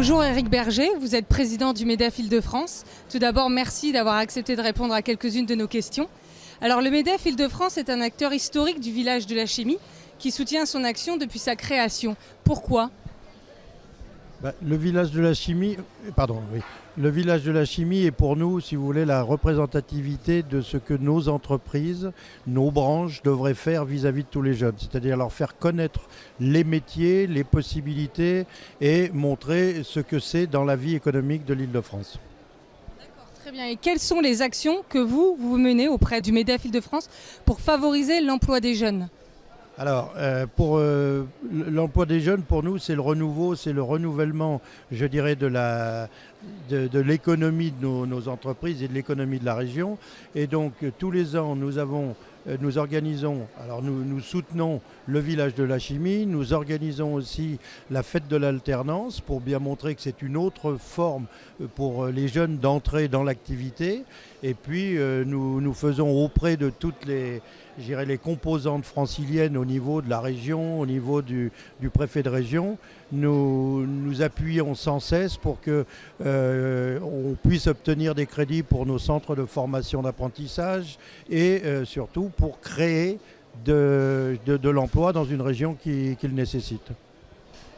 Bonjour Éric Berger, vous êtes président du MEDEF Île-de-France. Tout d'abord, merci d'avoir accepté de répondre à quelques-unes de nos questions. Alors le MEDEF Île-de-France est un acteur historique du village de la chimie qui soutient son action depuis sa création. Pourquoi ? Le village de la chimie, Le village de la chimie est pour nous, si vous voulez, la représentativité de ce que nos entreprises, nos branches devraient faire vis-à-vis de tous les jeunes. C'est-à-dire leur faire connaître les métiers, les possibilités et montrer ce que c'est dans la vie économique de l'Île-de-France. D'accord, très bien. Et quelles sont les actions que vous menez auprès du MEDEF Île-de-France pour favoriser l'emploi des jeunes ? Alors, pour l'emploi des jeunes, pour nous, c'est le renouveau, c'est le renouvellement, je dirais, de l'économie de nos entreprises et de l'économie de la région. Et donc, tous les ans, nous organisons, alors nous soutenons le village de la chimie, nous organisons aussi la fête de l'alternance pour bien montrer que c'est une autre forme pour les jeunes d'entrer dans l'activité. Et puis, nous faisons auprès de toutes les composantes franciliennes au niveau de la région, au niveau du préfet de région, nous appuyons sans cesse pour que on puisse obtenir des crédits pour nos centres de formation d'apprentissage et surtout pour créer de l'emploi dans une région qui le nécessite.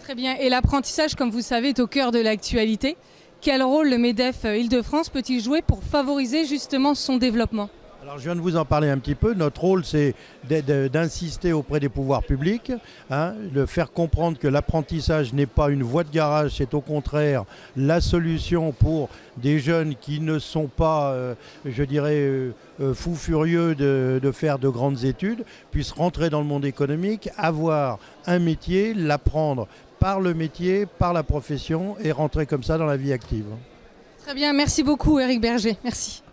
Très bien. Et l'apprentissage, comme vous savez, est au cœur de l'actualité. Quel rôle le MEDEF Île-de-France peut-il jouer pour favoriser justement son développement ? Alors je viens de vous en parler un petit peu. Notre rôle, c'est d'insister auprès des pouvoirs publics, de faire comprendre que l'apprentissage n'est pas une voie de garage, c'est au contraire la solution pour des jeunes qui ne sont pas, fous furieux de faire de grandes études, puissent rentrer dans le monde économique, avoir un métier, l'apprendre par le métier, par la profession et rentrer comme ça dans la vie active. Très bien, merci beaucoup Éric Berger. Merci.